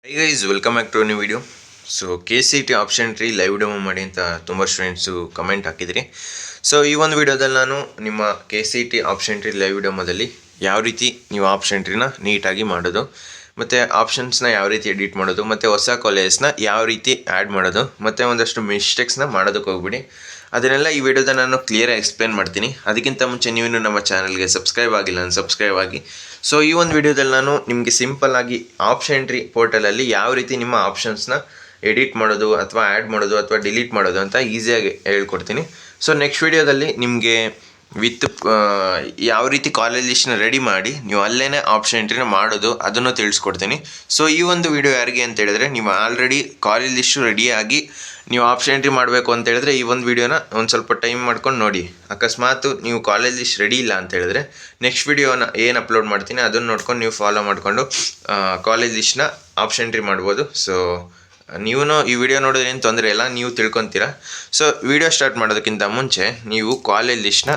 High guys, welcome back to new video. So KCET option tree live demo ಮಾಡಿ ಅಂತ ತುಂಬ students comment ಹಾಕಿದ್ರಿ. So ಈ ಒಂದು ವಿಡಿಯೋದಲ್ಲಿ ನಾನು ನಿಮ್ಮ KCET ಆಪ್ಷನ್ ಟ್ರೀ ಲೈವ್ ಡೆಮೋದಲ್ಲಿ ಯಾವ ರೀತಿ ನೀವು ಆಪ್ಷನ್ ಟ್ರೀನ ನೀಟಾಗಿ ಮಾಡೋದು, ಮತ್ತು ಆಪ್ಷನ್ಸ್ನ ಯಾವ ರೀತಿ ಎಡಿಟ್ ಮಾಡೋದು, ಮತ್ತು ಹೊಸ ಕಾಲೇಜ್ನ ಯಾವ ರೀತಿ ಆ್ಯಡ್ ಮಾಡೋದು, ಮತ್ತು ಒಂದಷ್ಟು ಮಿಸ್ಟೇಕ್ಸ್ನ ಮಾಡೋದಕ್ಕೆ ಹೋಗ್ಬಿಡಿ. ಅದನ್ನೆಲ್ಲ ಈ ವಿಡಿಯೋದ ನಾನು ಕ್ಲಿಯರಾಗಿ ಎಕ್ಸ್ಪ್ಲೇನ್ ಮಾಡ್ತೀನಿ. ಅದಕ್ಕಿಂತ ಮುಂಚೆ ನೀವು ನಮ್ಮ ಚಾನಲ್ಗೆ ಸಬ್ಸ್ಕ್ರೈಬ್ ಆಗಿಲ್ಲ ನಾನು ಸಬ್ಸ್ಕ್ರೈಬ್ ಆಗಿ. ಸೊ ಈ ಒಂದು ವಿಡಿಯೋದಲ್ಲಿ ನಾನು ನಿಮಗೆ ಸಿಂಪಲ್ಲಾಗಿ ಆಪ್ಷನ್ ಟ್ರೀ ಪೋರ್ಟಲಲ್ಲಿ ಯಾವ ರೀತಿ ನಿಮ್ಮ ಆಪ್ಷನ್ಸ್ನ ಎಡಿಟ್ ಮಾಡೋದು ಅಥವಾ ಆ್ಯಡ್ ಮಾಡೋದು ಅಥವಾ ಡಿಲೀಟ್ ಮಾಡೋದು ಅಂತ ಈಸಿಯಾಗಿ ಹೇಳ್ಕೊಡ್ತೀನಿ. ಸೊ ನೆಕ್ಸ್ಟ್ ವಿಡಿಯೋದಲ್ಲಿ ನಿಮಗೆ ವಿತ್ ಯಾವ ರೀತಿ ಕಾಲೇಜ್ ಲಿಸ್ಟ್ನ ರೆಡಿ ಮಾಡಿ ನೀವು ಅಲ್ಲೇ ಆಪ್ಷನ್ ಎಂಟ್ರಿನ ಮಾಡೋದು ಅದನ್ನು ತಿಳಿಸ್ಕೊಡ್ತೀನಿ. ಸೊ ಈ ಒಂದು ವಿಡಿಯೋ ಯಾರಿಗೆ ಅಂತ ಹೇಳಿದ್ರೆ, ನೀವು ಆಲ್ರೆಡಿ ಕಾಲೇಜ್ ಲಿಸ್ಟು ರೆಡಿಯಾಗಿ ನೀವು ಆಪ್ಷನ್ ಎಂಟ್ರಿ ಮಾಡಬೇಕು ಅಂತ ಹೇಳಿದ್ರೆ ಈ ಒಂದು ವಿಡಿಯೋನ ಒಂದು ಸ್ವಲ್ಪ ಟೈಮ್ ಮಾಡ್ಕೊಂಡು ನೋಡಿ. ಅಕಸ್ಮಾತ್ ನೀವು ಕಾಲೇಜ್ ಲಿಸ್ಟ್ ರೆಡಿ ಇಲ್ಲ ಅಂತ ಹೇಳಿದ್ರೆ ನೆಕ್ಸ್ಟ್ ವಿಡಿಯೋನ ಏನು ಅಪ್ಲೋಡ್ ಮಾಡ್ತೀನಿ ಅದನ್ನು ನೋಡ್ಕೊಂಡು ನೀವು ಫಾಲೋ ಮಾಡಿಕೊಂಡು ಕಾಲೇಜ್ ಲಿಸ್ಟ್ನ ಆಪ್ಷನ್ ಎಂಟ್ರಿ ಮಾಡ್ಬೋದು. ಸೊ ನೀವು ಈ ವಿಡಿಯೋ ನೋಡಿದ್ರೆ ಏನು ತೊಂದರೆ ಇಲ್ಲ, ನೀವು ತಿಳ್ಕೊತೀರಾ. ಸೊ ವಿಡಿಯೋ ಸ್ಟಾರ್ಟ್ ಮಾಡೋದಕ್ಕಿಂತ ಮುಂಚೆ ನೀವು ಕಾಲೇಜ್ ಲಿಸ್ಟ್ನ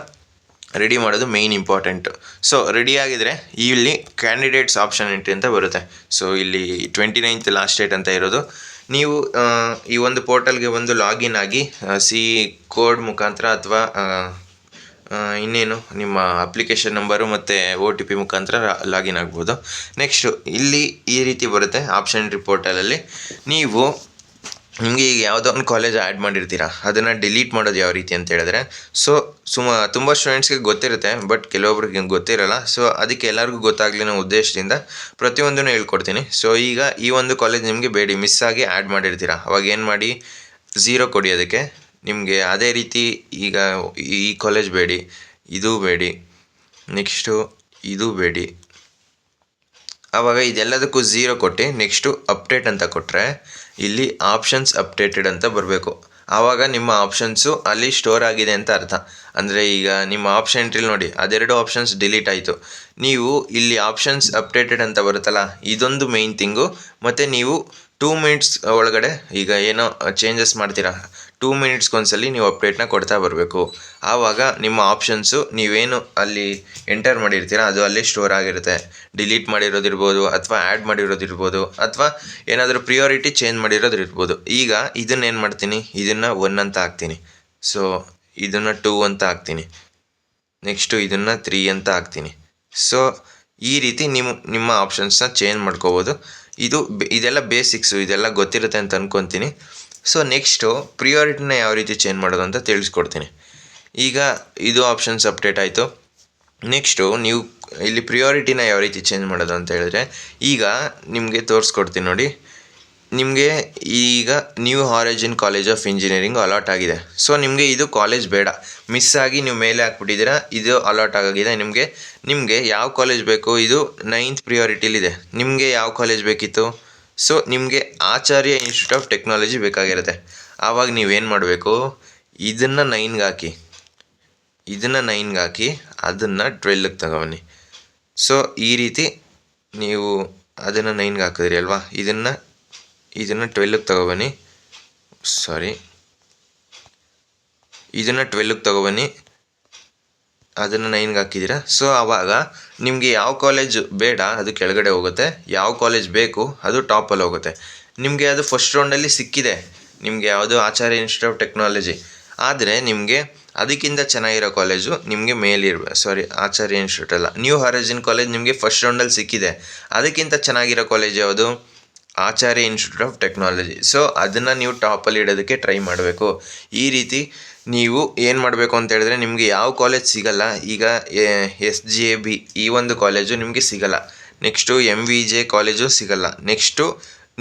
ರೆಡಿ ಮಾಡೋದು ಮೇಯ್ನ್ ಇಂಪಾರ್ಟೆಂಟು. ಸೊ ರೆಡಿಯಾಗಿದ್ದರೆ ಇಲ್ಲಿ ಕ್ಯಾಂಡಿಡೇಟ್ಸ್ ಆಪ್ಷನ್ ಎಂಟ್ರಿ ಅಂತ ಬರುತ್ತೆ. ಸೊ ಇಲ್ಲಿ 29th ಲಾಸ್ಟ್ ಡೇಟ್ ಅಂತ ಇರೋದು. ನೀವು ಈ ಒಂದು ಪೋರ್ಟಲ್ಗೆ ಒಂದು ಲಾಗಿನ್ ಆಗಿ ಕೋಡ್ ಮುಖಾಂತರ ಅಥವಾ ಇನ್ನೇನು ನಿಮ್ಮ ಅಪ್ಲಿಕೇಶನ್ ನಂಬರು ಮತ್ತು OTP ಮುಖಾಂತರ ಲಾಗಿನ್ ಆಗ್ಬೋದು. ನೆಕ್ಸ್ಟು ಇಲ್ಲಿ ಈ ರೀತಿ ಬರುತ್ತೆ ಆಪ್ಷನ್ ಎಂಟ್ರಿ ಪೋರ್ಟಲಲ್ಲಿ. ನೀವು ನಿಮಗೆ ಈಗ ಯಾವುದೋ ಒಂದು ಕಾಲೇಜ್ ಆ್ಯಡ್ ಮಾಡಿರ್ತೀರ, ಅದನ್ನು ಡಿಲೀಟ್ ಮಾಡೋದು ಯಾವ ರೀತಿ ಅಂತ ಹೇಳಿದ್ರೆ, ಸೊ ತುಂಬ ಸ್ಟೂಡೆಂಟ್ಸ್ಗೆ ಗೊತ್ತಿರುತ್ತೆ, ಬಟ್ ಕೆಲವೊಬ್ರಿಗೆ ಗೊತ್ತಿರಲ್ಲ. ಸೊ ಅದಕ್ಕೆ ಎಲ್ಲರಿಗೂ ಗೊತ್ತಾಗಲಿ ಅನ್ನೋ ಉದ್ದೇಶದಿಂದ ಪ್ರತಿಯೊಂದನ್ನು ಹೇಳ್ಕೊಡ್ತೀನಿ. ಸೊ ಈಗ ಈ ಒಂದು ಕಾಲೇಜ್ ನಿಮಗೆ ಬೇಡಿ, ಮಿಸ್ ಆಗಿ ಆ್ಯಡ್ ಮಾಡಿರ್ತೀರ, ಅವಾಗ ಏನು ಮಾಡಿ 0 ಕೊಡಿ ಅದಕ್ಕೆ. ನಿಮಗೆ ಅದೇ ರೀತಿ ಈಗ ಈ ಕಾಲೇಜ್ ಬೇಡಿ, ಇದು ಬೇಡಿ, ನೆಕ್ಸ್ಟು ಇದು ಬೇಡಿ, ಆವಾಗ ಇದೆಲ್ಲದಕ್ಕೂ 0 ಕೊಟ್ಟು ನೆಕ್ಸ್ಟು ಅಪ್ಡೇಟ್ ಅಂತ ಕೊಟ್ಟರೆ ಇಲ್ಲಿ ಆಪ್ಷನ್ಸ್ ಅಪ್ಡೇಟೆಡ್ ಅಂತ ಬರಬೇಕು. ಆವಾಗ ನಿಮ್ಮ ಆಪ್ಷನ್ಸು ಅಲ್ಲಿ ಸ್ಟೋರ್ ಆಗಿದೆ ಅಂತ ಅರ್ಥ. ಅಂದರೆ ಈಗ ನಿಮ್ಮ ಆಪ್ಷನ್ ಎಂಟ್ರಿಲಿ ನೋಡಿ ಅದೆರಡು ಆಪ್ಷನ್ಸ್ ಡಿಲೀಟ್ ಆಯಿತು. ನೀವು ಇಲ್ಲಿ ಆಪ್ಷನ್ಸ್ ಅಪ್ಡೇಟೆಡ್ ಅಂತ ಬರುತ್ತಲ್ಲ, ಇದೊಂದು ಮೇಯ್ನ್ ಥಿಂಗು. ಮತ್ತು ನೀವು 2 ಮಿನಿಟ್ಸ್ ಒಳಗಡೆ ಈಗ ಏನೋ ಚೇಂಜಸ್ ಮಾಡ್ತೀರಾ, 2 ಮಿನಿಟ್ಸ್ಗೊಂದ್ಸಲಿ ನೀವು ಅಪ್ಡೇಟ್ನ ಕೊಡ್ತಾ ಬರಬೇಕು. ಆವಾಗ ನಿಮ್ಮ ಆಪ್ಷನ್ಸು ನೀವೇನು ಅಲ್ಲಿ ಎಂಟರ್ ಮಾಡಿರ್ತೀರ ಅದು ಅಲ್ಲಿ ಸ್ಟೋರ್ ಆಗಿರುತ್ತೆ. ಡಿಲೀಟ್ ಮಾಡಿರೋದಿರ್ಬೋದು, ಅಥವಾ ಆ್ಯಡ್ ಮಾಡಿರೋದಿರ್ಬೋದು, ಅಥವಾ ಏನಾದರೂ ಪ್ರಿಯಾರಿಟಿ ಚೇಂಜ್ ಮಾಡಿರೋದಿರ್ಬೋದು. ಈಗ ಇದನ್ನೇನು ಮಾಡ್ತೀನಿ, ಇದನ್ನು 1 ಅಂತ ಹಾಕ್ತೀನಿ. ಸೊ ಇದನ್ನು 2 ಅಂತ ಹಾಕ್ತೀನಿ. ನೆಕ್ಸ್ಟು ಇದನ್ನು 3 ಅಂತ ಹಾಕ್ತೀನಿ. ಸೊ ಈ ರೀತಿ ನಿಮ್ಮ ಆಪ್ಷನ್ಸ್ನ ಚೇಂಜ್ ಮಾಡ್ಕೋಬೋದು. ಇದೆಲ್ಲ ಬೇಸಿಕ್ಸು, ಇದೆಲ್ಲ ಗೊತ್ತಿರುತ್ತೆ ಅಂತ ಅಂದ್ಕೊತೀನಿ. ಸೊ ನೆಕ್ಸ್ಟು ಪ್ರಿಯಾರಿಟಿನ ಯಾವ ರೀತಿ ಚೇಂಜ್ ಮಾಡೋದು ಅಂತ ತಿಳಿಸ್ಕೊಡ್ತೀನಿ. ಈಗ ಇದು ಆಪ್ಷನ್ಸ್ ಅಪ್ಡೇಟ್ ಆಯಿತು. ನೆಕ್ಸ್ಟು ನೀವು ಇಲ್ಲಿ ಪ್ರಿಯಾರಿಟಿನ ಯಾವ ರೀತಿ ಚೇಂಜ್ ಮಾಡೋದು ಅಂತ ಹೇಳಿದ್ರೆ, ಈಗ ನಿಮಗೆ ತೋರಿಸ್ಕೊಡ್ತೀನಿ ನೋಡಿ. ನಿಮಗೆ ಈಗ new horizon college of engineering allot ಆಗಿದೆ. ಸೊ ನಿಮಗೆ ಇದು ಕಾಲೇಜ್ ಬೇಡ, ಮಿಸ್ ಆಗಿ ನೀವು ಮೇಲೆ ಹಾಕ್ಬಿಟ್ಟಿದ್ದೀರಾ, ಇದು ಅಲಾಟ್ ಆಗಿದೆ. ನಿಮಗೆ ಯಾವ ಕಾಲೇಜ್ ಬೇಕು, ಇದು 9th ಪ್ರಿಯಾರಿಟಿಲಿದೆ. ನಿಮಗೆ ಯಾವ ಕಾಲೇಜ್ ಬೇಕಿತ್ತು? ಸೊ ನಿಮಗೆ ಆಚಾರ್ಯ ಇನ್ಸ್ಟಿಟ್ಯೂಟ್ ಆಫ್ ಟೆಕ್ನಾಲಜಿ ಬೇಕಾಗಿರುತ್ತೆ. ಆವಾಗ ನೀವೇನು ಮಾಡಬೇಕು, ಇದನ್ನು 9ಗೆ ಹಾಕಿ, ಅದನ್ನು 12ಗೆ ತಗೊಬನ್ನಿ. ಸೊ ಈ ರೀತಿ ನೀವು ಅದನ್ನು 9ಗೆ ಹಾಕಿದ್ರಿ ಅಲ್ವಾ, ಇದನ್ನು 12ಗೆ ತಗೊಬನ್ನಿ. ಇದನ್ನು 12ಗೆ ತಗೊಬನ್ನಿ, ಅದನ್ನು 9ಗೆ ಹಾಕಿದ್ದೀರಾ. ಸೊ ಆವಾಗ ನಿಮಗೆ ಯಾವ ಕಾಲೇಜು ಬೇಡ ಅದು ಕೆಳಗಡೆ ಹೋಗುತ್ತೆ, ಯಾವ ಕಾಲೇಜ್ ಬೇಕು ಅದು ಟಾಪಲ್ಲಿ ಹೋಗುತ್ತೆ. ನಿಮಗೆ ಅದು ಫಸ್ಟ್ ರೌಂಡಲ್ಲಿ ಸಿಕ್ಕಿದೆ, ನಿಮಗೆ ಯಾವುದು ಆಚಾರ್ಯ ಇನ್ಸ್ಟಿಟ್ಯೂಟ್ ಆಫ್ ಟೆಕ್ನಾಲಜಿ. ಆದರೆ ನಿಮಗೆ ಅದಕ್ಕಿಂತ ಚೆನ್ನಾಗಿರೋ ಕಾಲೇಜು ನಿಮಗೆ ಆಚಾರ್ಯ ಇನ್ಸ್ಟಿಟ್ಯೂಟ್ ಅಲ್ಲ, ನ್ಯೂ ಹಾರಿಜನ್ ಕಾಲೇಜ್ ನಿಮಗೆ ಫಸ್ಟ್ ರೌಂಡಲ್ಲಿ ಸಿಕ್ಕಿದೆ. ಅದಕ್ಕಿಂತ ಚೆನ್ನಾಗಿರೋ ಕಾಲೇಜ್ ಯಾವುದು? ಆಚಾರ್ಯ ಇನ್ಸ್ಟಿಟ್ಯೂಟ್ ಆಫ್ ಟೆಕ್ನಾಲಜಿ. ಸೊ ಅದನ್ನು ನೀವು ಟಾಪಲ್ಲಿ ಇಡೋದಕ್ಕೆ ಟ್ರೈ ಮಾಡಬೇಕು. ಈ ರೀತಿ ನೀವು ಏನು ಮಾಡಬೇಕು ಅಂತ ಹೇಳಿದ್ರೆ, ನಿಮಗೆ ಯಾವ ಕಾಲೇಜ್ ಸಿಗಲ್ಲ, ಈಗ SJB ಈ ಒಂದು ಕಾಲೇಜು ನಿಮಗೆ ಸಿಗಲ್ಲ, ನೆಕ್ಸ್ಟು MVJ ಕಾಲೇಜು ಸಿಗಲ್ಲ, ನೆಕ್ಸ್ಟು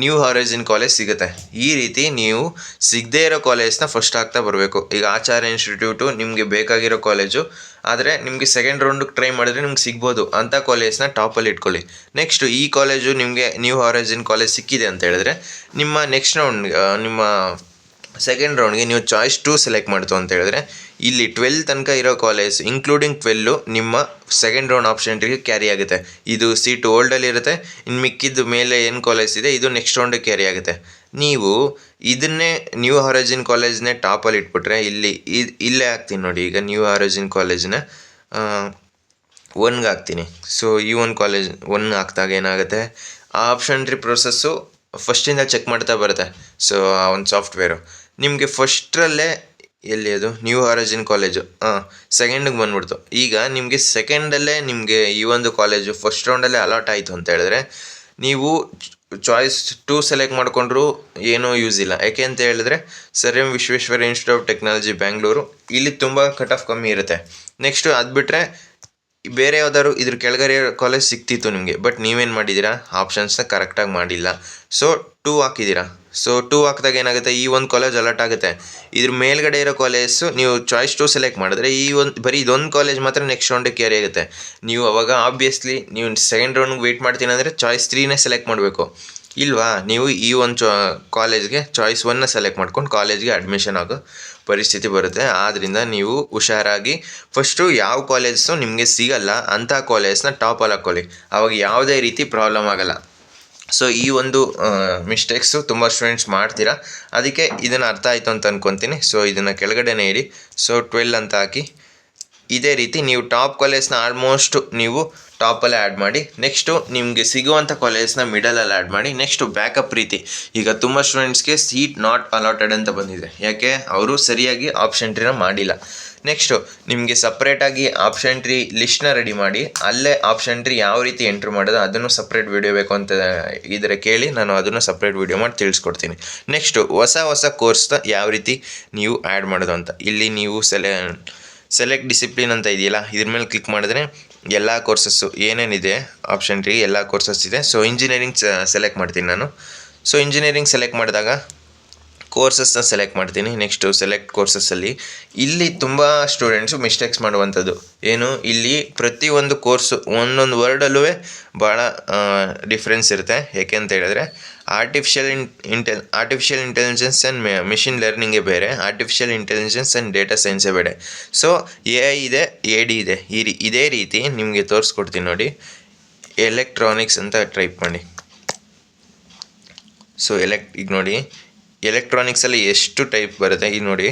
ನ್ಯೂ ಹಾರಿಜನ್ ಕಾಲೇಜ್ ಸಿಗುತ್ತೆ. ಈ ರೀತಿ ನೀವು ಸಿಗದೇ ಇರೋ ಕಾಲೇಜ್ನ ಫಸ್ಟ್ ಆಗ್ತಾ ಬರಬೇಕು. ಈಗ ಆಚಾರ್ಯ ಇನ್ಸ್ಟಿಟ್ಯೂಟು ನಿಮಗೆ ಬೇಕಾಗಿರೋ ಕಾಲೇಜು, ಆದರೆ ನಿಮಗೆ ಸೆಕೆಂಡ್ ರೌಂಡಿಗೆ ಟ್ರೈ ಮಾಡಿದ್ರೆ ನಿಮ್ಗೆ ಸಿಗ್ಬೋದು, ಅಂಥ ಕಾಲೇಜ್ನ ಟಾಪಲ್ಲಿ ಇಟ್ಕೊಳ್ಳಿ. ನೆಕ್ಸ್ಟು ಈ ಕಾಲೇಜು ನಿಮಗೆ ನ್ಯೂ ಹಾರಿಜನ್ ಕಾಲೇಜ್ ಸಿಕ್ಕಿದೆ ಅಂತ ಹೇಳಿದ್ರೆ, ನಿಮ್ಮ ನೆಕ್ಸ್ಟ್ ರೌಂಡ್ ನಿಮ್ಮ ಸೆಕೆಂಡ್ ರೌಂಡ್ಗೆ ನೀವು ಚಾಯ್ಸ್ 2 ಸೆಲೆಕ್ಟ್ ಮಾಡ್ತು ಅಂತ ಹೇಳಿದ್ರೆ, ಇಲ್ಲಿ 12 ತನಕ ಇರೋ ಕಾಲೇಜ್ ಇನ್ಕ್ಲೂಡಿಂಗ್ 12 ನಿಮ್ಮ ಸೆಕೆಂಡ್ ರೌಂಡ್ ಆಪ್ಷನ್ ಎಂಟ್ರಿಗೆ ಕ್ಯಾರಿ ಆಗುತ್ತೆ. ಇದು ಸೀಟ್ ಹೋಲ್ಡಲ್ಲಿ ಇರುತ್ತೆ. ಇನ್ನು ಮಿಕ್ಕಿದ್ದು ಮೇಲೆ ಏನು ಕಾಲೇಜ್ ಇದೆ ಇದು ನೆಕ್ಸ್ಟ್ ರೌಂಡಿಗೆ ಕ್ಯಾರಿ ಆಗುತ್ತೆ. ನೀವು ಇದನ್ನೇ ನ್ಯೂ ಹಾರಿಜನ್ ಕಾಲೇಜ್ನೇ ಟಾಪಲ್ಲಿ ಇಟ್ಬಿಟ್ರೆ, ಇಲ್ಲೇ ಹಾಕ್ತೀನಿ ನೋಡಿ. ಈಗ ನ್ಯೂ ಹಾರಿಜನ್ ಕಾಲೇಜ್ನ 1ಗೆ ಹಾಕ್ತೀನಿ. ಸೊ ಈ ಒಂದು ಕಾಲೇಜ್ 1 ಹಾಕಿದಾಗ ಏನಾಗುತ್ತೆ, ಆ ಆಪ್ಷನ್ ಎಂಟ್ರಿ ಪ್ರೊಸೆಸ್ಸು ಫಸ್ಟಿಂದ ಚೆಕ್ ಮಾಡ್ತಾ ಬರುತ್ತೆ. ಸೊ ಆ ಒಂದು ಸಾಫ್ಟ್ವೇರು ನಿಮಗೆ ಫಸ್ಟ್ರಲ್ಲೇ ಎಲ್ಲಿ ಅದು ನ್ಯೂ ಹಾರೈಸನ್ ಕಾಲೇಜು ಸೆಕೆಂಡಿಗೆ ಬಂದ್ಬಿಡ್ತು. ಈಗ ನಿಮಗೆ ಸೆಕೆಂಡಲ್ಲೇ ನಿಮಗೆ ಈ ಒಂದು ಕಾಲೇಜು ಫಸ್ಟ್ ರೌಂಡಲ್ಲೇ ಅಲಾಟ್ ಆಯಿತು ಅಂತ ಹೇಳಿದ್ರೆ ನೀವು ಚಾಯ್ಸ್ 2 ಸೆಲೆಕ್ಟ್ ಮಾಡಿಕೊಂಡ್ರೂ ಏನೂ ಯೂಸ್ ಇಲ್ಲ. ಯಾಕೆ ಅಂತ ಹೇಳಿದ್ರೆ sir M Visvesvaraya institute of technology Bangalore ಇಲ್ಲಿ ತುಂಬ ಕಟ್ ಆಫ್ ಕಮ್ಮಿ ಇರುತ್ತೆ. ನೆಕ್ಸ್ಟು ಅದು ಬಿಟ್ಟರೆ ಬೇರೆ ಯಾವ್ದಾದ್ರು ಇದ್ರ ಕೆಳಗಡೆ ಕಾಲೇಜ್ ಸಿಕ್ತಿತ್ತು ನಿಮಗೆ, ಬಟ್ ನೀವೇನು ಮಾಡಿದ್ದೀರಾ ಆಪ್ಷನ್ಸ್ನ ಕರೆಕ್ಟಾಗಿ ಮಾಡಿಲ್ಲ. ಸೊ 2 ಹಾಕಿದ್ದೀರಾ. ಸೊ 2 ಹಾಕಿದಾಗ ಏನಾಗುತ್ತೆ, ಈ ಒಂದು ಕಾಲೇಜ್ ಅಲರ್ಟ್ ಆಗುತ್ತೆ. ಇದ್ರ ಮೇಲ್ಗಡೆ ಇರೋ ಕಾಲೇಜು ನೀವು ಚಾಯ್ಸ್ 2 ಸೆಲೆಕ್ಟ್ ಮಾಡಿದ್ರೆ ಈ ಒಂದು ಬರೀ ಇದೊಂದು ಕಾಲೇಜ್ ಮಾತ್ರ ನೆಕ್ಸ್ಟ್ ರೌಂಡಿಗೆ ಕ್ಯಾರಿ ಆಗುತ್ತೆ. ನೀವು ಅವಾಗ ಆಬ್ವಿಯಸ್ಲಿ ನೀವು ಸೆಕೆಂಡ್ ರೌಂಡ್ಗೆ ವೆಯ್ಟ್ ಮಾಡ್ತೀನಿ ಅಂದರೆ ಚಾಯ್ಸ್ 3ನೇ ಸೆಲೆಕ್ಟ್ ಮಾಡಬೇಕು. ಇಲ್ವಾ, ನೀವು ಈ ಒಂದು ಕಾಲೇಜ್ಗೆ ಚಾಯ್ಸ್ 1ನ ಸೆಲೆಕ್ಟ್ ಮಾಡ್ಕೊಂಡು ಕಾಲೇಜ್ಗೆ ಅಡ್ಮಿಷನ್ ಆಗೋ ಪರಿಸ್ಥಿತಿ ಬರುತ್ತೆ. ಆದ್ದರಿಂದ ನೀವು ಹುಷಾರಾಗಿ ಫಸ್ಟು ಯಾವ ಕಾಲೇಜು ನಿಮಗೆ ಸಿಗಲ್ಲ ಅಂಥ ಕಾಲೇಜ್ನ ಟಾಪಲ್ಲಿ ಹಾಕ್ಕೊಳ್ಳಿ. ಆವಾಗ ಯಾವುದೇ ರೀತಿ ಪ್ರಾಬ್ಲಮ್ ಆಗಲ್ಲ. ಸೊ ಈ ಒಂದು ಮಿಸ್ಟೇಕ್ಸು ತುಂಬ ಸ್ಟೂಡೆಂಟ್ಸ್ ಮಾಡ್ತೀರಾ, ಅದಕ್ಕೆ ಇದನ್ನು ಅರ್ಥ ಆಯಿತು ಅಂತ ಅಂದ್ಕೊತೀನಿ. ಸೊ ಇದನ್ನು ಕೆಳಗಡೆನೇ ಇಡಿ. ಸೊ 12 ಅಂತ ಹಾಕಿ ಇದೇ ರೀತಿ ನೀವು ಟಾಪ್ ಕಾಲೇಜ್ನ ಆಲ್ಮೋಸ್ಟ್ ನೀವು ಟಾಪಲ್ಲೇ ಆ್ಯಡ್ ಮಾಡಿ. ನೆಕ್ಸ್ಟು ನಿಮಗೆ ಸಿಗುವಂಥ ಕಾಲೇಜ್ನ ಮಿಡಲಲ್ಲಿ ಆ್ಯಡ್ ಮಾಡಿ. ನೆಕ್ಸ್ಟು ಬ್ಯಾಕಪ್ ರೀತಿ ಈಗ ತುಂಬ ಸ್ಟೂಡೆಂಟ್ಸ್ಗೆ ಸೀಟ್ ನಾಟ್ ಅಲಾಟೆಡ್ ಅಂತ ಬಂದಿದೆ. ಯಾಕೆ, ಅವರು ಸರಿಯಾಗಿ ಆಪ್ಷನ್ ಟ್ರೀನ ಮಾಡಿಲ್ಲ. ನೆಕ್ಸ್ಟು ನಿಮಗೆ ಸಪ್ರೇಟಾಗಿ ಆಪ್ಷನ್ ಟ್ರೀ ಲಿಸ್ಟ್ನ ರೆಡಿ ಮಾಡಿ, ಅಲ್ಲೇ ಆಪ್ಷನ್ ಟ್ರೀ ಯಾವ ರೀತಿ ಎಂಟ್ರ್ ಮಾಡೋದು ಅದನ್ನು ಸಪ್ರೇಟ್ ವೀಡಿಯೋ ಬೇಕು ಅಂತ ಇದ್ರೆ ಕೇಳಿ, ನಾನು ಅದನ್ನು ಸಪ್ರೇಟ್ ವೀಡಿಯೋ ಮಾಡಿ ತಿಳಿಸ್ಕೊಡ್ತೀನಿ. ನೆಕ್ಸ್ಟು ಹೊಸ ಕೋರ್ಸ್ನ ಯಾವ ರೀತಿ ನೀವು ಆ್ಯಡ್ ಮಾಡೋದು ಅಂತ ಇಲ್ಲಿ ನೀವು ಸೆಲೆಕ್ಟ್ ಡಿಸಿಪ್ಲಿನ್ ಅಂತ ಇದೆಯಲ್ಲ, ಇದ್ರ ಮೇಲೆ ಕ್ಲಿಕ್ ಮಾಡಿದ್ರೆ ಎಲ್ಲ ಕೋರ್ಸಸ್ಸು ಏನೇನಿದೆ ಆಪ್ಷನ್ ಟ್ರೀ ಎಲ್ಲ ಕೋರ್ಸಸ್ ಇದೆ. ಸೊ ಇಂಜಿನಿಯರಿಂಗ್ ಸೆಲೆಕ್ಟ್ ಮಾಡ್ತೀನಿ ನಾನು. ಸೊ ಇಂಜಿನಿಯರಿಂಗ್ ಸೆಲೆಕ್ಟ್ ಮಾಡಿದಾಗ ಕೋರ್ಸಸ್ನ ಸೆಲೆಕ್ಟ್ ಮಾಡ್ತೀನಿ. ನೆಕ್ಸ್ಟು ಸೆಲೆಕ್ಟ್ ಕೋರ್ಸಸ್ಸಲ್ಲಿ ಇಲ್ಲಿ ತುಂಬ ಸ್ಟೂಡೆಂಟ್ಸು ಮಿಸ್ಟೇಕ್ಸ್ ಮಾಡುವಂಥದ್ದು ಏನು, ಇಲ್ಲಿ ಪ್ರತಿಯೊಂದು ಕೋರ್ಸು ಒಂದೊಂದು ವರ್ಡಲ್ಲೂ ಭಾಳ ಡಿಫ್ರೆನ್ಸ್ ಇರುತ್ತೆ. ಯಾಕೆ ಅಂತ ಹೇಳಿದ್ರೆ ಆರ್ಟಿಫಿಷಿಯಲ್ ಇಂಟೆಲಿಜೆನ್ಸ್ ಆ್ಯಂಡ್ ಮಿಷಿನ್ ಲರ್ನಿಂಗೇ ಬೇರೆ, ಆರ್ಟಿಫಿಷಿಯಲ್ ಇಂಟೆಲಿಜೆನ್ಸ್ ಆ್ಯಂಡ್ ಡೇಟಾ ಸೈನ್ಸೇ ಬೇರೆ. ಸೊ AI ಇದೆ, AD ಇದೆ. ಇದೇ ರೀತಿ ನಿಮಗೆ ತೋರಿಸ್ಕೊಡ್ತೀನಿ ನೋಡಿ. ಎಲೆಕ್ಟ್ರಾನಿಕ್ಸ್ ಅಂತ ಟೈಪ್ ಮಾಡಿ. ಸೊ ಈಗ ನೋಡಿ ಎಲೆಕ್ಟ್ರಾನಿಕ್ಸಲ್ಲಿ ಎಷ್ಟು ಟೈಪ್ ಬರುತ್ತೆ ಈಗ ನೋಡಿ.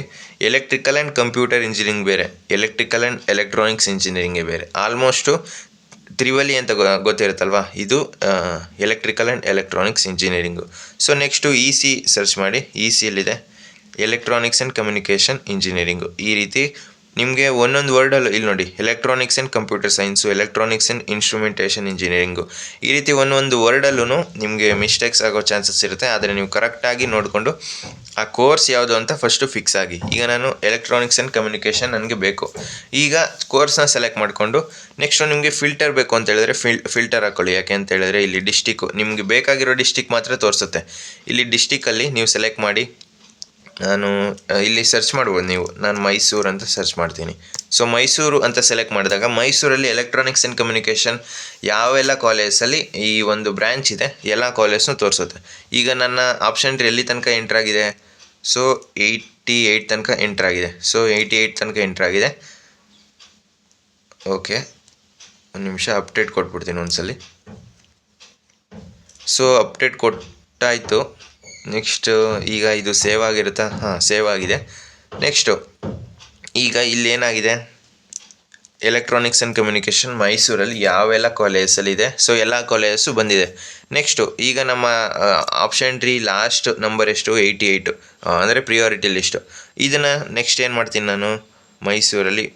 ಎಲೆಕ್ಟ್ರಿಕಲ್ ಆ್ಯಂಡ್ ಕಂಪ್ಯೂಟರ್ ಇಂಜಿನಿಯರಿಂಗ್ ಬೇರೆ, ಎಲೆಕ್ಟ್ರಿಕಲ್ ಆ್ಯಂಡ್ ಎಲೆಕ್ಟ್ರಾನಿಕ್ಸ್ ಇಂಜಿನಿಯರಿಂಗೇ ಬೇರೆ. ಆಲ್ಮೋಸ್ಟು ತ್ರಿವಳಿ ಅಂತ ಗೊತ್ತಿರುತ್ತಲ್ವ, ಇದು electrical and electronics engineering. So next EC search ಮಾಡಿ. ECಯಲ್ಲಿದೆ ಎಲೆಕ್ಟ್ರಾನಿಕ್ಸ್ ಆ್ಯಂಡ್ ಕಮ್ಯುನಿಕೇಷನ್ ಇಂಜಿನಿಯರಿಂಗು. ಈ ರೀತಿ ನಿಮಗೆ ಒಂದೊಂದು ವರ್ಡಲ್ಲೂ ಇಲ್ಲಿ ನೋಡಿ electronics and computer science, electronics and instrumentation engineering. ಈ ರೀತಿ ಒಂದೊಂದು ವರ್ಡಲ್ಲೂ ನಿಮಗೆ ಮಿಸ್ಟೇಕ್ಸ್ ಆಗೋ ಚಾನ್ಸಸ್ ಇರುತ್ತೆ. ಆದರೆ ನೀವು ಕರೆಕ್ಟಾಗಿ ನೋಡಿಕೊಂಡು ಆ ಕೋರ್ಸ್ ಯಾವುದು ಅಂತ ಫಸ್ಟು ಫಿಕ್ಸ್ ಆಗಿ. ಈಗ ನಾನು ಎಲೆಕ್ಟ್ರಾನಿಕ್ಸ್ ಆ್ಯಂಡ್ ಕಮ್ಯುನಿಕೇಷನ್ ನನಗೆ ಬೇಕು. ಈಗ ಕೋರ್ಸ್ನ ಸೆಲೆಕ್ಟ್ ಮಾಡಿಕೊಂಡು ನೆಕ್ಸ್ಟು ನಿಮಗೆ ಫಿಲ್ಟರ್ ಬೇಕು ಅಂತ ಹೇಳಿದ್ರೆ ಫಿಲ್ಟರ್ ಹಾಕ್ಕೊಳ್ಳಿ. ಯಾಕೆ ಅಂತ ಹೇಳಿದ್ರೆ ಇಲ್ಲಿ ಡಿಸ್ಟಿಕ್ಕು ನಿಮಗೆ ಬೇಕಾಗಿರೋ ಡಿಸ್ಟಿಕ್ ಮಾತ್ರ ತೋರಿಸುತ್ತೆ. ಇಲ್ಲಿ ಡಿಸ್ಟಿಕಲ್ಲಿ ನೀವು ಸೆಲೆಕ್ಟ್ ಮಾಡಿ. ನಾನು ಇಲ್ಲಿ ಸರ್ಚ್ ಮಾಡ್ಬೋದು ನೀವು, ನಾನು ಮೈಸೂರು ಅಂತ ಸರ್ಚ್ ಮಾಡ್ತೀನಿ. ಸೊ ಮೈಸೂರು ಅಂತ ಸೆಲೆಕ್ಟ್ ಮಾಡಿದಾಗ ಮೈಸೂರಲ್ಲಿ ಎಲೆಕ್ಟ್ರಾನಿಕ್ಸ್ ಆ್ಯಂಡ್ ಕಮ್ಯುನಿಕೇಷನ್ ಯಾವೆಲ್ಲ ಕಾಲೇಜಲ್ಲಿ ಈ ಒಂದು ಬ್ರ್ಯಾಂಚ್ ಇದೆ ಎಲ್ಲ ಕಾಲೇಜ್ನೂ ತೋರಿಸುತ್ತೆ. ಈಗ ನನ್ನ ಆಪ್ಷನ್ ಎಲ್ಲಿ ತನಕ ಎಂಟ್ರಾಗಿದೆ, ಸೊ 88 ತನಕ ಎಂಟ್ರಾಗಿದೆ. ಸೊ 88 ತನಕ ಎಂಟ್ರಾಗಿದೆ. ಓಕೆ, ಒಂದು ನಿಮಿಷ ಅಪ್ಡೇಟ್ ಕೊಟ್ಬಿಡ್ತೀನಿ ಒಂದ್ಸಲಿ. So update ಕೊಟ್ಟಾಯಿತು. ನೆಕ್ಸ್ಟು ಈಗ ಇದು ಸೇವ್ ಆಗಿರುತ್ತಾ? ಸೇವ್ ಆಗಿದೆ. ನೆಕ್ಸ್ಟು ಈಗ ಇಲ್ಲೇನಾಗಿದೆ, ಎಲೆಕ್ಟ್ರಾನಿಕ್ಸ್ ಆ್ಯಂಡ್ ಕಮ್ಯುನಿಕೇಷನ್ ಮೈಸೂರಲ್ಲಿ ಯಾವೆಲ್ಲ ಕಾಲೇಜಲ್ಲಿದೆ, ಸೊ ಎಲ್ಲ ಕಾಲೇಜಸ್ಸು ಬಂದಿದೆ. ನೆಕ್ಸ್ಟು ಈಗ ನಮ್ಮ ಆಪ್ಷನ್ ಟ್ರೀ ಲಾಸ್ಟ್ ನಂಬರ್ ಎಷ್ಟು 88, ಅಂದರೆ ಪ್ರಿಯಾರಿಟಿ ಲಿಸ್ಟು. ಇದನ್ನು ನೆಕ್ಸ್ಟ್ ಏನು ಮಾಡ್ತೀನಿ ನಾನು, ಮೈಸೂರಲ್ಲಿ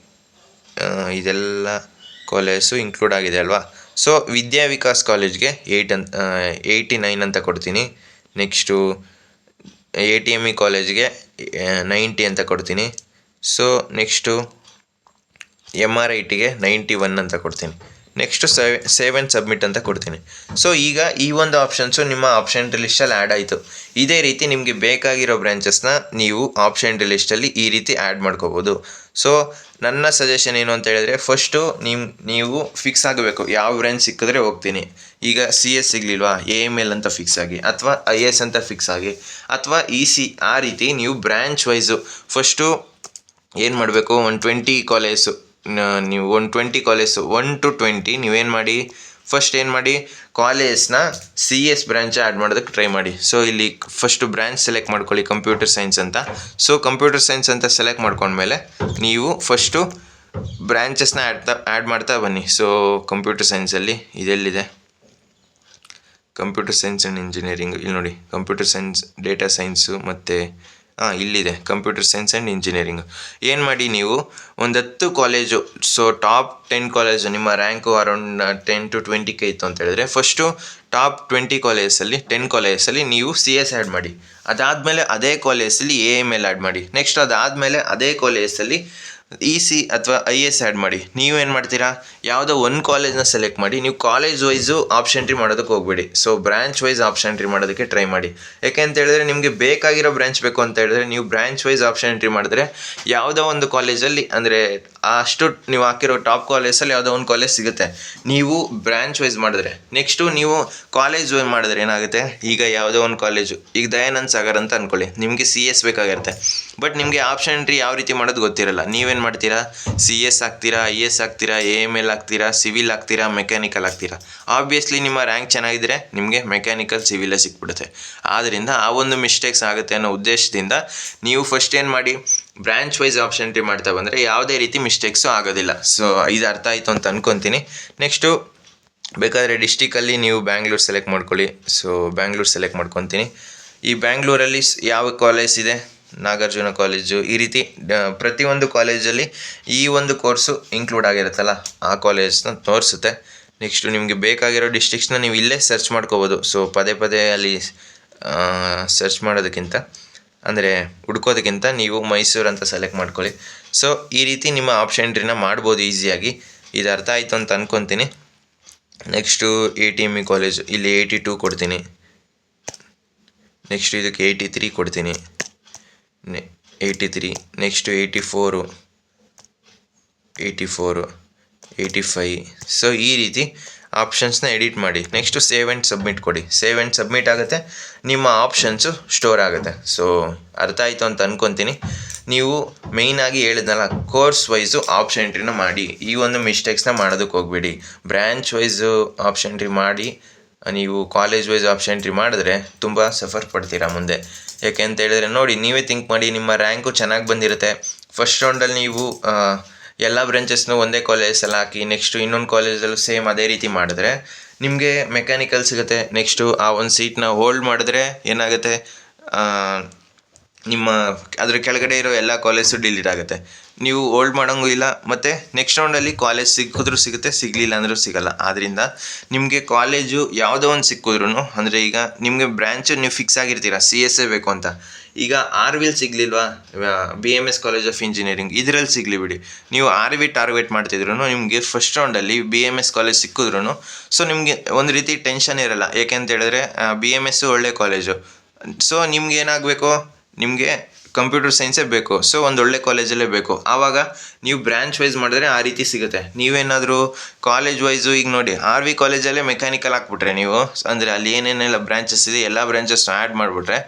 ಇದೆಲ್ಲ ಕಾಲೇಜಸ್ಸು ಇನ್ಕ್ಲೂಡ್ ಆಗಿದೆ ಅಲ್ವಾ. ಸೊ ವಿದ್ಯಾ ವಿಕಾಸ್ ಕಾಲೇಜ್ಗೆ 89 ಅಂತ ಕೊಡ್ತೀನಿ. ನೆಕ್ಸ್ಟು ATME ಕಾಲೇಜ್ಗೆ 90 ಅಂತ ಕೊಡ್ತೀನಿ. ಸೊ ನೆಕ್ಸ್ಟು MRITಗೆ 91 ಅಂತ ಕೊಡ್ತೀನಿ. ನೆಕ್ಸ್ಟು ಸೇವ್ ಆ್ಯಂಡ್ ಸಬ್ಮಿಟ್ ಅಂತ ಕೊಡ್ತೀನಿ. ಸೊ ಈಗ ಈ ಒಂದು ಆಪ್ಷನ್ಸು ನಿಮ್ಮ ಆಪ್ಷನ್ ಲಿಸ್ಟಲ್ಲಿ ಆ್ಯಡ್ ಆಯಿತು. ಇದೇ ರೀತಿ ನಿಮಗೆ ಬೇಕಾಗಿರೋ ಬ್ರ್ಯಾಂಚಸ್ನ ನೀವು ಆಪ್ಷನ್ ಲಿಸ್ಟಲ್ಲಿ ಈ ರೀತಿ ಆ್ಯಡ್ ಮಾಡ್ಕೋಬೋದು. ಸೊ ನನ್ನ ಸಜೆಷನ್ ಏನು ಅಂತ ಹೇಳಿದ್ರೆ ಫಸ್ಟು ನೀವು ಫಿಕ್ಸ್ ಆಗಬೇಕು, ಯಾವ ಬ್ರ್ಯಾಂಚ್ ಸಿಕ್ಕಿದ್ರೆ ಹೋಗ್ತೀನಿ. ಈಗ CS ಸಿಗಲಿಲ್ವಾ, AML ಅಂತ ಫಿಕ್ಸ್ ಆಗಿ, ಅಥವಾ IS ಅಂತ ಫಿಕ್ಸ್ ಆಗಿ, ಅಥವಾ EC, ಆ ರೀತಿ ನೀವು ಬ್ರ್ಯಾಂಚ್ ವೈಸು ಫಸ್ಟು ಏನು ಮಾಡಬೇಕು, 20 ಕಾಲೇಜು ನೀವು 20 ಕಾಲೇಜು 1 to 20 ನೀವೇನು ಮಾಡಿ, ಫಸ್ಟ್ ಏನು ಮಾಡಿ ಕಾಲೇಜ್ನ CS ಬ್ರ್ಯಾಂಚ್ ಆ್ಯಡ್ ಮಾಡೋದಕ್ಕೆ ಟ್ರೈ ಮಾಡಿ. ಸೊ ಇಲ್ಲಿ ಫಸ್ಟು ಬ್ರ್ಯಾಂಚ್ ಸೆಲೆಕ್ಟ್ ಮಾಡ್ಕೊಳ್ಳಿ, ಕಂಪ್ಯೂಟರ್ ಸೈನ್ಸ್ ಅಂತ. ಸೊ ಕಂಪ್ಯೂಟರ್ ಸೈನ್ಸ್ ಅಂತ ಸೆಲೆಕ್ಟ್ ಮಾಡ್ಕೊಂಡ್ಮೇಲೆ ನೀವು ಫಸ್ಟು ಬ್ರ್ಯಾಂಚಸ್ನ ಆ್ಯಡ್ ಮಾಡ್ತಾ ಬನ್ನಿ. ಸೊ ಕಂಪ್ಯೂಟರ್ ಸೈನ್ಸಲ್ಲಿ ಇದೆಲ್ಲಿದೆ, ಕಂಪ್ಯೂಟರ್ ಸೈನ್ಸ್ ಆ್ಯಂಡ್ ಇಂಜಿನಿಯರಿಂಗ್. ಇಲ್ಲಿ ನೋಡಿ ಕಂಪ್ಯೂಟರ್ ಸೈನ್ಸ್, ಡೇಟಾ ಸೈನ್ಸು ಮತ್ತು ಇಲ್ಲಿದೆ ಕಂಪ್ಯೂಟರ್ ಸೈನ್ಸ್ ಆ್ಯಂಡ್ ಇಂಜಿನಿಯರಿಂಗ್. ಏನು ಮಾಡಿ ನೀವು ಒಂದು 10 ಕಾಲೇಜು, ಸೊ ಟಾಪ್ 10 ಕಾಲೇಜು ನಿಮ್ಮ ರ್ಯಾಂಕು ಅರೌಂಡ್ 10 to 20K ಇತ್ತು ಅಂತ ಹೇಳಿದ್ರೆ, ಫಸ್ಟು ಟಾಪ್ 20 ಕಾಲೇಜಲ್ಲಿ 10 ಕಾಲೇಜಲ್ಲಿ ನೀವು CS ಆ್ಯಡ್ ಮಾಡಿ. ಅದಾದಮೇಲೆ ಅದೇ ಕಾಲೇಜಲ್ಲಿ AML ಆ್ಯಡ್ ಮಾಡಿ. ನೆಕ್ಸ್ಟ್ ಅದಾದಮೇಲೆ ಅದೇ ಕಾಲೇಜಲ್ಲಿ EC ಅಥವಾ IS ಆ್ಯಡ್ ಮಾಡಿ. ನೀವೇನು ಮಾಡ್ತೀರಾ, ಯಾವುದೋ ಒಂದು ಕಾಲೇಜ್ನ ಸೆಲೆಕ್ಟ್ ಮಾಡಿ. ನೀವು ಕಾಲೇಜ್ ವೈಸು ಆಪ್ಷನ್ ಎಂಟ್ರಿ ಮಾಡೋದಕ್ಕೆ ಹೋಗ್ಬೇಡಿ. So branch wise option entry ಮಾಡೋದಕ್ಕೆ ಟ್ರೈ ಮಾಡಿ. ಯಾಕೆ ಅಂತ ಹೇಳಿದ್ರೆ ನಿಮಗೆ ಬೇಕಾಗಿರೋ ಬ್ರಾಂಚ್ ಬೇಕು ಅಂತ ಹೇಳಿದ್ರೆ ನೀವು ಬ್ರಾಂಚ್ ವೈಸ್ ಆಪ್ಷನ್ ಎಂಟ್ರಿ ಮಾಡಿದ್ರೆ ಯಾವುದೋ ಒಂದು ಕಾಲೇಜಲ್ಲಿ, ಅಂದರೆ ಅಷ್ಟು ನೀವು ಹಾಕಿರೋ ಟಾಪ್ ಕಾಲೇಜಲ್ಲಿ ಯಾವುದೋ ಒಂದು ಕಾಲೇಜ್ ಸಿಗುತ್ತೆ. ನೀವು ಬ್ರಾಂಚ್ ವೈಸ್ ಮಾಡಿದ್ರೆ, ನೆಕ್ಸ್ಟು ನೀವು ಕಾಲೇಜ್ ವೈಸ್ ಮಾಡಿದ್ರೆ ಏನಾಗುತ್ತೆ, ಈಗ ಯಾವುದೋ ಒಂದು ಕಾಲೇಜು, ಈಗ ದಯಾನಂದ್ ಸಾಗರ್ ಅಂತ ಅಂದ್ಕೊಳ್ಳಿ, ನಿಮಗೆ CS ಬೇಕಾಗಿರುತ್ತೆ. ಬಟ್ ನಿಮಗೆ ಆಪ್ಷನ್ ಎಂಟ್ರಿ ಯಾವ ರೀತಿ ಮಾಡೋದು ಗೊತ್ತಿರಲ್ಲ. ನೀವೇನು ಮಾಡ್ತೀರಾ, CS ಹಾಕ್ತೀರಾ, IS ಹಾಕ್ತೀರಾ, AML ಹಾಕ್ತೀರಾ, ಸಿವಿಲ್ ಹಾಕ್ತೀರಾ, ಮೆಕ್ಯಾನಿಕಲ್ ಹಾಕ್ತೀರಾ. ಆಬ್ವಿಯಸ್ಲಿ ನಿಮ್ಮ ರ್ಯಾಂಕ್ ಚೆನ್ನಾಗಿದ್ದರೆ ನಿಮಗೆ ಮೆಕ್ಯಾನಿಕಲ್ ಸಿವಿಲೇ ಸಿಕ್ಬಿಡುತ್ತೆ. ಆದ್ದರಿಂದ ಆ ಒಂದು ಮಿಸ್ಟೇಕ್ಸ್ ಆಗುತ್ತೆ ಅನ್ನೋ ಉದ್ದೇಶದಿಂದ ನೀವು ಫಸ್ಟ್ ಏನು ಮಾಡಿ, ಬ್ರಾಂಚ್ ವೈಸ್ ಆಪ್ಷನ್ ಎಂಟ್ರಿ ಮಾಡ್ತಾ ಬಂದರೆ ಯಾವುದೇ ರೀತಿ ಮಿಸ್ಟೇಕ್ಸು ಆಗೋದಿಲ್ಲ. ಸೊ ಇದು ಅರ್ಥ ಆಯಿತು ಅಂತ ಅಂದ್ಕೊತೀನಿ. ನೆಕ್ಸ್ಟು ಬೇಕಾದರೆ ಡಿಸ್ಟಿಕಲ್ಲಿ ನೀವು ಬ್ಯಾಂಗ್ಳೂರು ಸೆಲೆಕ್ಟ್ ಮಾಡ್ಕೊಳ್ಳಿ. ಸೊ ಬ್ಯಾಂಗ್ಳೂರು ಸೆಲೆಕ್ಟ್ ಮಾಡ್ಕೊತೀನಿ. ಈ ಬ್ಯಾಂಗ್ಳೂರಲ್ಲಿ ಯಾವ ಕಾಲೇಜ್ ಇದೆ, ನಾಗಾರ್ಜುನ ಕಾಲೇಜು, ಈ ರೀತಿ ಪ್ರತಿಯೊಂದು ಕಾಲೇಜಲ್ಲಿ ಈ ಒಂದು ಕೋರ್ಸು ಇನ್ಕ್ಲೂಡ್ ಆಗಿರುತ್ತಲ್ಲ ಆ ಕಾಲೇಜ್ನ ತೋರಿಸುತ್ತೆ. ನೆಕ್ಸ್ಟು ನಿಮಗೆ ಬೇಕಾಗಿರೋ ಡಿಸ್ಟ್ರಿಕ್ಸ್ನ ನೀವು ಇಲ್ಲೇ ಸರ್ಚ್ ಮಾಡ್ಕೋಬೋದು. ಸೊ ಪದೇ ಪದೇ ಅಲ್ಲಿ ಸರ್ಚ್ ಮಾಡೋದಕ್ಕಿಂತ, ಅಂದರೆ ಹುಡ್ಕೋದಕ್ಕಿಂತ ನೀವು ಮೈಸೂರು ಅಂತ ಸೆಲೆಕ್ಟ್ ಮಾಡ್ಕೊಳ್ಳಿ. ಸೊ ಈ ರೀತಿ ನಿಮ್ಮ ಆಪ್ಷನ್ ಎಂಟ್ರಿನ ಮಾಡ್ಬೋದು ಈಸಿಯಾಗಿ. ಇದು ಅರ್ಥ ಆಯಿತು ಅಂತ ಅಂದ್ಕೊತೀನಿ. ನೆಕ್ಸ್ಟು ATME ಕಾಲೇಜು, ಇಲ್ಲಿ 82 ಕೊಡ್ತೀನಿ. ನೆಕ್ಸ್ಟು ಇದಕ್ಕೆ 83 ಕೊಡ್ತೀನಿ. 83, ನೆಕ್ಸ್ಟು 84, 85. ಸೊ ಈ ರೀತಿ ಆಪ್ಷನ್ಸ್ನ ಎಡಿಟ್ ಮಾಡಿ. ನೆಕ್ಸ್ಟು ಸೇವ್ ಆ್ಯಂಡ್ ಸಬ್ಮಿಟ್ ಕೊಡಿ. ಸೇವ್ ಆ್ಯಂಡ್ ಸಬ್ಮಿಟ್ ಆಗುತ್ತೆ, ನಿಮ್ಮ ಆಪ್ಷನ್ಸು ಸ್ಟೋರ್ ಆಗುತ್ತೆ. ಸೊ ಅರ್ಥ ಆಯಿತು ಅಂತ ಅಂದ್ಕೊತೀನಿ. ನೀವು ಮೇಯ್ನಾಗಿ ಹೇಳಿದ್ನಲ್ಲ, ಕೋರ್ಸ್ ವೈಸು ಆಪ್ಷನ್ ಎಂಟ್ರಿನ ಮಾಡಿ. ಈ ಒಂದು ಮಿಸ್ಟೇಕ್ಸ್ನ ಮಾಡೋದಕ್ಕೆ ಹೋಗಬೇಡಿ. ಬ್ರ್ಯಾಂಚ್ ವೈಸು ಆಪ್ಷನ್ ಎಂಟ್ರಿ ಮಾಡಿ ನೀವು ಕಾಲೇಜ್ ವೈಸ್ ಆಪ್ಷನ್ ಎಂಟ್ರಿ ಮಾಡಿದ್ರೆ ತುಂಬ ಸಫರ್ ಪಡ್ತೀರಾ ಮುಂದೆ. ಯಾಕೆ ಅಂತ ಹೇಳಿದ್ರೆ ನೋಡಿ, ನೀವೇ ಥಿಂಕ್ ಮಾಡಿ, ನಿಮ್ಮ ರ್ಯಾಂಕು ಚೆನ್ನಾಗಿ ಬಂದಿರುತ್ತೆ. ಫಸ್ಟ್ ರೌಂಡಲ್ಲಿ ನೀವು ಎಲ್ಲ ಬ್ರಾಂಚಸ್ನೂ ಒಂದೇ ಕಾಲೇಜಲ್ಲಿ ಹಾಕಿ, ನೆಕ್ಸ್ಟು ಇನ್ನೊಂದು ಕಾಲೇಜಲ್ಲೂ ಸೇಮ್ ಅದೇ ರೀತಿ ಮಾಡಿದ್ರೆ ನಿಮಗೆ ಮೆಕ್ಯಾನಿಕಲ್ ಸಿಗುತ್ತೆ. ನೆಕ್ಸ್ಟು ಆ ಒಂದು ಸೀಟ್ನ ಹೋಲ್ಡ್ ಮಾಡಿದ್ರೆ ಏನಾಗುತ್ತೆ, ನಿಮ್ಮ ಅದ್ರ ಕೆಳಗಡೆ ಇರೋ ಎಲ್ಲ ಕಾಲೇಜು ಡಿಲೀಟ್ ಆಗುತ್ತೆ. ನೀವು ಹೋಲ್ಡ್ ಮಾಡೋಂಗೂ ಇಲ್ಲ, ಮತ್ತು ನೆಕ್ಸ್ಟ್ ರೌಂಡಲ್ಲಿ ಕಾಲೇಜ್ ಸಿಕ್ಕಿದ್ರೂ ಸಿಗುತ್ತೆ, ಸಿಗಲಿಲ್ಲ ಅಂದರೂ ಸಿಗಲ್ಲ. ಆದ್ದರಿಂದ ನಿಮಗೆ ಕಾಲೇಜು ಯಾವುದೋ ಒಂದು ಸಿಕ್ಕಿದ್ರೂ, ಅಂದರೆ ಈಗ ನಿಮಗೆ ಬ್ರ್ಯಾಂಚು ನೀವು ಫಿಕ್ಸ್ ಆಗಿರ್ತೀರ CS ಬೇಕು ಅಂತ. ಈಗ RVL ಸಿಗಲಿಲ್ವಾ, BMS college of engineering, ಇದರಲ್ಲಿ ಸಿಗಲಿ ಬಿಡಿ, ನೀವು RV ಟಾರ್ಗೆಟ್ ಮಾಡ್ತಿದ್ರು ನಿಮಗೆ ಫಸ್ಟ್ ರೌಂಡಲ್ಲಿ BMS ಕಾಲೇಜ್ ಸಿಕ್ಕಿದ್ರೂ ಸೊ ನಿಮಗೆ ಒಂದು ರೀತಿ ಟೆನ್ಷನ್ ಇರಲ್ಲ. ಏಕೆ ಅಂತ ಹೇಳಿದ್ರೆ BMS ಒಳ್ಳೆ ಕಾಲೇಜು. ಸೊ ನಿಮ್ಗೆ ಏನಾಗಬೇಕು, ನಿಮಗೆ ಕಂಪ್ಯೂಟರ್ ಸೈನ್ಸೇ ಬೇಕು, ಸೊ ಒಂದು ಒಳ್ಳೆ ಕಾಲೇಜಲ್ಲೇ ಬೇಕು. ಆವಾಗ ನೀವು ಬ್ರ್ಯಾಂಚ್ ವೈಸ್ ಮಾಡಿದ್ರೆ ಆ ರೀತಿ ಸಿಗುತ್ತೆ. ನೀವೇನಾದರೂ ಕಾಲೇಜ್ ವೈಸು, ಈಗ ನೋಡಿ RV ಕಾಲೇಜಲ್ಲೇ ಮೆಕ್ಯಾನಿಕಲ್ ಹಾಕ್ಬಿಟ್ರೆ ನೀವು, ಅಂದರೆ ಅಲ್ಲಿ ಏನೇನೆಲ್ಲ ಬ್ರಾಂಚಸ್ ಇದೆ ಎಲ್ಲ ಬ್ರಾಂಚಸ್ ಆ್ಯಡ್ ಮಾಡಿಬಿಟ್ರೆ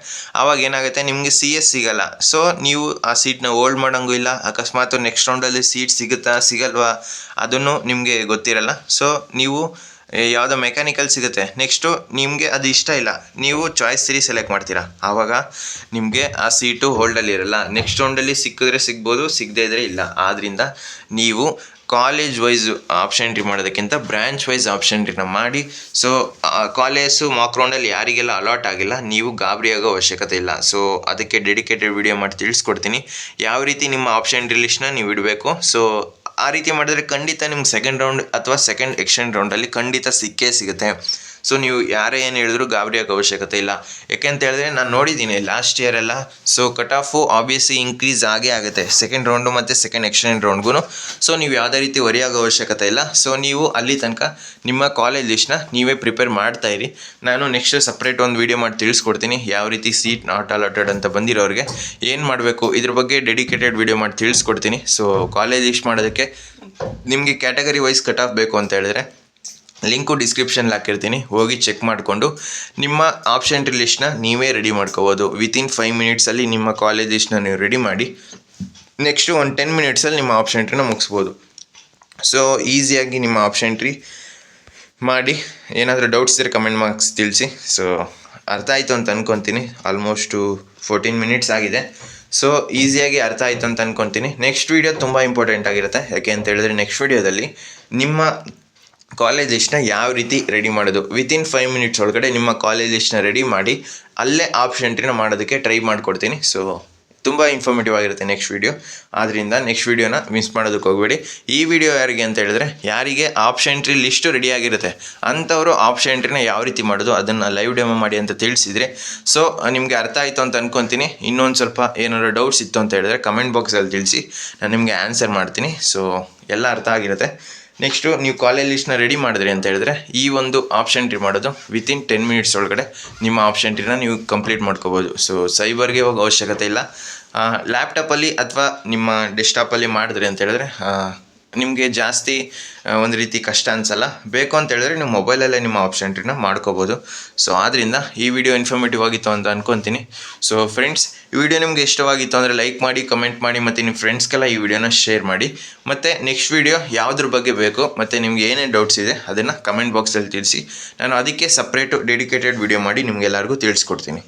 ಆವಾಗ ಏನಾಗುತ್ತೆ, ನಿಮಗೆ CS ಸಿಗಲ್ಲ. ಸೊ ನೀವು ಆ ಸೀಟ್ನ ಹೋಲ್ಡ್ ಮಾಡೋಂಗೂ ಇಲ್ಲ. ಅಕಸ್ಮಾತ್ ನೆಕ್ಸ್ಟ್ ರೌಂಡಲ್ಲಿ ಸೀಟ್ ಸಿಗುತ್ತಾ ಸಿಗಲ್ವಾ ಅದನ್ನು ನಿಮಗೆ ಗೊತ್ತಿರಲ್ಲ. ಸೊ ನೀವು ಯಾವುದೋ ಮೆಕ್ಯಾನಿಕಲ್ ಸಿಗುತ್ತೆ, ನೆಕ್ಸ್ಟು ನಿಮಗೆ ಅದು ಇಷ್ಟ ಇಲ್ಲ, ನೀವು ಚಾಯ್ಸ್ 3 ಸೆಲೆಕ್ಟ್ ಮಾಡ್ತೀರಾ. ಆವಾಗ ನಿಮಗೆ ಆ ಸೀಟು ಹೋಲ್ಡಲ್ಲಿ ಇರಲ್ಲ. ನೆಕ್ಸ್ಟ್ ರೌಂಡಲ್ಲಿ ಸಿಕ್ಕಿದ್ರೆ ಸಿಗ್ಬೋದು, ಸಿಗದೇ ಇದ್ದರೆ ಇಲ್ಲ. ಆದ್ದರಿಂದ ನೀವು ಕಾಲೇಜ್ ವೈಸ್ ಆಪ್ಷನ್ ಎಂಟ್ರಿ ಮಾಡೋದಕ್ಕಿಂತ ಬ್ರ್ಯಾಂಚ್ ವೈಸ್ ಆಪ್ಷನ್ ಎಂಟ್ರಿನ ಮಾಡಿ. ಸೊ ಕಾಲೇಜು ಮಾಕ್ ರೌಂಡಲ್ಲಿ ಯಾರಿಗೆಲ್ಲ ಅಲಾಟ್ ಆಗಿಲ್ಲ, ನೀವು ಗಾಬರಿ ಆಗೋ ಅವಶ್ಯಕತೆ ಇಲ್ಲ. ಸೊ ಅದಕ್ಕೆ ಡೆಡಿಕೇಟೆಡ್ ವಿಡಿಯೋ ಮಾಡಿ ತಿಳಿಸ್ಕೊಡ್ತೀನಿ ಯಾವ ರೀತಿ ನಿಮ್ಮ ಆಪ್ಷನ್ ಎಂಟ್ರಿ ಲಿಸ್ಟ್ನ ನೀವು ಇಡಬೇಕು. ಸೊ ಆ ರೀತಿ ಮಾಡಿದ್ರೆ ಖಂಡಿತ ನಿಮ್ಗೆ ಸೆಕೆಂಡ್ ರೌಂಡ್ ಅಥವಾ ಸೆಕೆಂಡ್ ಎಕ್ಸ್ಟೆಂಡ್ ರೌಂಡಲ್ಲಿ ಖಂಡಿತ ಸಿಕ್ಕೇ ಸಿಗುತ್ತೆ. ಸೊ ನೀವು ಯಾರೇ ಏನು ಹೇಳಿದ್ರು ಗಾಬರಿ ಆಗೋ ಅವಶ್ಯಕತೆ ಇಲ್ಲ. ಯಾಕೆ ಅಂತ ಹೇಳಿದ್ರೆ ನಾನು ನೋಡಿದ್ದೀನಿ ಲಾಸ್ಟ್ ಇಯರೆಲ್ಲ. So cut off obviously increase ಆಗೇ ಆಗುತ್ತೆ ಸೆಕೆಂಡ್ ರೌಂಡು ಮತ್ತು ಸೆಕೆಂಡ್ ಎಕ್ಸ್ಟೆಂಡ್ ರೌಂಡ್ಗೂ. ಸೊ ನೀವು ಯಾವುದೇ ರೀತಿ ವರಿ ಆಗೋ ಅವಶ್ಯಕತೆ ಇಲ್ಲ. ಸೊ ನೀವು ಅಲ್ಲಿ ತನಕ ನಿಮ್ಮ ಕಾಲೇಜ್ ಲಿಸ್ಟ್ನ ನೀವೇ ಪ್ರಿಪೇರ್ ಮಾಡ್ತಾಯಿರಿ. ನಾನು ನೆಕ್ಸ್ಟ್ ಸಪ್ರೇಟ್ ಒಂದು ವೀಡಿಯೋ ಮಾಡಿ ತಿಳಿಸ್ಕೊಡ್ತೀನಿ ಯಾವ ರೀತಿ ಸೀಟ್ ನಾಟ್ ಅಲಾಟೆಡ್ ಅಂತ ಬಂದಿರೋರಿಗೆ ಏನು ಮಾಡಬೇಕು, ಇದ್ರ ಬಗ್ಗೆ ಡೆಡಿಕೇಟೆಡ್ ವೀಡಿಯೋ ಮಾಡಿ ತಿಳಿಸ್ಕೊಡ್ತೀನಿ. ಸೊ ಕಾಲೇಜ್ ಲಿಸ್ಟ್ ಮಾಡೋದಕ್ಕೆ ನಿಮಗೆ ಕ್ಯಾಟಗರಿ ವೈಸ್ ಕಟ್ ಆಫ್ ಬೇಕು ಅಂತ ಹೇಳಿದ್ರೆ ಲಿಂಕು ಡಿಸ್ಕ್ರಿಪ್ಷನ್ಲಿ ಹಾಕಿರ್ತೀನಿ, ಹೋಗಿ ಚೆಕ್ ಮಾಡಿಕೊಂಡು ನಿಮ್ಮ ಆಪ್ಷನ್ ಎಂಟ್ರಿ ಲಿಸ್ಟ್ನ ನೀವೇ ರೆಡಿ ಮಾಡ್ಕೋಬೋದು. ವಿತಿನ್ 5 ಮಿನಿಟ್ಸಲ್ಲಿ ನಿಮ್ಮ ಕಾಲೇಜ್ ಲಿಸ್ಟ್ನ ನೀವು ರೆಡಿ ಮಾಡಿ ನೆಕ್ಸ್ಟು ಒಂದು 10 ಮಿನಿಟ್ಸಲ್ಲಿ ನಿಮ್ಮ ಆಪ್ಷನ್ ಎಂಟ್ರಿನ ಮುಗಿಸ್ಬೋದು. ಸೊ ಈಸಿಯಾಗಿ ನಿಮ್ಮ ಆಪ್ಷನ್ ಎಂಟ್ರಿ ಮಾಡಿ. ಏನಾದರೂ ಡೌಟ್ಸ್ ಇದ್ದರೆ ಕಮೆಂಟ್ ಬಾಕ್ಸ್ ತಿಳಿಸಿ. ಸೊ ಅರ್ಥ ಆಯಿತು ಅಂತ ಅಂದ್ಕೊತೀನಿ. ಆಲ್ಮೋಸ್ಟು 14 ಮಿನಿಟ್ಸ್ ಆಗಿದೆ. ಸೊ ಈಸಿಯಾಗಿ ಅರ್ಥ ಆಯಿತು ಅಂತ ಅಂದ್ಕೊತೀನಿ. ನೆಕ್ಸ್ಟ್ ವೀಡಿಯೋ ತುಂಬ ಇಂಪಾರ್ಟೆಂಟ್ ಆಗಿರುತ್ತೆ. ಯಾಕೆ ಅಂತ ಹೇಳಿದ್ರೆ ನೆಕ್ಸ್ಟ್ ವೀಡಿಯೋದಲ್ಲಿ ನಿಮ್ಮ ಕಾಲೇಜ್ ಲಿಸ್ಟ್ನ ಯಾವ ರೀತಿ ರೆಡಿ ಮಾಡೋದು ವಿತಿನ್ 5 ಮಿನಿಟ್ಸ್ ಒಳಗಡೆ ನಿಮ್ಮ ಕಾಲೇಜ್ ಲಿಸ್ಟ್ನ ರೆಡಿ ಮಾಡಿ ಅಲ್ಲೇ ಆಪ್ಷನ್ ಎಂಟ್ರಿನ ಮಾಡೋದಕ್ಕೆ ಟ್ರೈ ಮಾಡಿಕೊಡ್ತೀನಿ. ಸೊ ತುಂಬ ಇನ್ಫಾರ್ಮೇಟಿವ್ ಆಗಿರುತ್ತೆ ನೆಕ್ಸ್ಟ್ ವೀಡಿಯೋ. ಆದ್ದರಿಂದ ನೆಕ್ಸ್ಟ್ ವೀಡಿಯೋನ ಮಿಸ್ ಮಾಡೋದಕ್ಕೆ ಹೋಗಬೇಡಿ. ಈ ವಿಡಿಯೋ ಯಾರಿಗೆ ಅಂತ ಹೇಳಿದ್ರೆ, ಯಾರಿಗೆ ಆಪ್ಷನ್ ಎಂಟ್ರಿ ಲಿಸ್ಟು ರೆಡಿ ಆಗಿರುತ್ತೆ ಅಂಥವರು ಆಪ್ಷನ್ ಎಂಟ್ರಿನ ಯಾವ ರೀತಿ ಮಾಡೋದು ಅದನ್ನು ಲೈವ್ ಡೆಮೋ ಮಾಡಿ ಅಂತ ತಿಳಿಸಿದರೆ, ಸೊ ನಿಮಗೆ ಅರ್ಥ ಆಯಿತು ಅಂತ ಅಂದ್ಕೊತೀನಿ. ಇನ್ನೊಂದು ಸ್ವಲ್ಪ ಏನಾದ್ರು ಡೌಟ್ಸ್ ಇತ್ತು ಅಂತ ಹೇಳಿದ್ರೆ ಕಮೆಂಟ್ ಬಾಕ್ಸಲ್ಲಿ ತಿಳಿಸಿ, ನಾನು ನಿಮಗೆ ಆನ್ಸರ್ ಮಾಡ್ತೀನಿ. ಸೊ ಎಲ್ಲ ಅರ್ಥ ಆಗಿರುತ್ತೆ. ನೆಕ್ಸ್ಟು ನೀವು ಕಾಲೇಜ್ ಲಿಸ್ಟ್ನ ರೆಡಿ ಮಾಡಿದ್ರಿ ಅಂತ ಹೇಳಿದ್ರೆ ಈ ಒಂದು ಆಪ್ಷನ್ ಎಂಟ್ರಿ ಮಾಡೋದು ವಿತಿನ್ 10 ಮಿನಿಟ್ಸ್ ಒಳಗಡೆ ನಿಮ್ಮ ಆಪ್ಷನ್ ಎಂಟ್ರಿನ ನೀವು ಕಂಪ್ಲೀಟ್ ಮಾಡ್ಕೋಬೋದು. ಸೊ ಸೈಬರ್ಗೆ ಹೋಗೋ ಅವಶ್ಯಕತೆ ಇಲ್ಲ. ಲ್ಯಾಪ್ಟಾಪಲ್ಲಿ ಅಥವಾ ನಿಮ್ಮ ಡೆಸ್ಕ್ಟಾಪಲ್ಲಿ ಮಾಡಿದ್ರಿ ಅಂತ ಹೇಳಿದ್ರೆ ನಿಮಗೆ ಜಾಸ್ತಿ ಒಂದು ರೀತಿ ಕಷ್ಟ ಅನಿಸಲ್ಲ. ಬೇಕು ಅಂತ ಹೇಳಿದ್ರೆ ನೀವು ಮೊಬೈಲಲ್ಲೇ ನಿಮ್ಮ ಆಪ್ಷನ್ ಎಂಟ್ರಿನ ಮಾಡ್ಕೋಬೋದು. ಸೊ ಆದ್ದರಿಂದ ಈ ವಿಡಿಯೋ ಇನ್ಫಾರ್ಮೇಟಿವ್ ಆಗಿತ್ತು ಅಂತ ಅಂದ್ಕೊತೀನಿ. ಸೊ ಫ್ರೆಂಡ್ಸ್, ಈ ವಿಡಿಯೋ ನಿಮಗೆ ಇಷ್ಟವಾಗಿತ್ತು ಅಂದರೆ ಲೈಕ್ ಮಾಡಿ, ಕಮೆಂಟ್ ಮಾಡಿ ಮತ್ತು ನಿಮ್ಮ ಫ್ರೆಂಡ್ಸ್ಗೆಲ್ಲ ಈ ವಿಡಿಯೋನ ಶೇರ್ ಮಾಡಿ. ಮತ್ತು ನೆಕ್ಸ್ಟ್ ವಿಡಿಯೋ ಯಾವುದ್ರ ಬಗ್ಗೆ ಬೇಕು ಮತ್ತು ನಿಮ್ಗೆ ಏನೇನು ಡೌಟ್ಸ್ ಇದೆ ಅದನ್ನು ಕಮೆಂಟ್ ಬಾಕ್ಸಲ್ಲಿ ತಿಳಿಸಿ. ನಾನು ಅದಕ್ಕೆ ಸಪ್ರೇಟು ಡೆಡಿಕೇಟೆಡ್ ವಿಡಿಯೋ ಮಾಡಿ ನಿಮಗೆಲ್ಲರಿಗೂ ತಿಳಿಸ್ಕೊಡ್ತೀನಿ.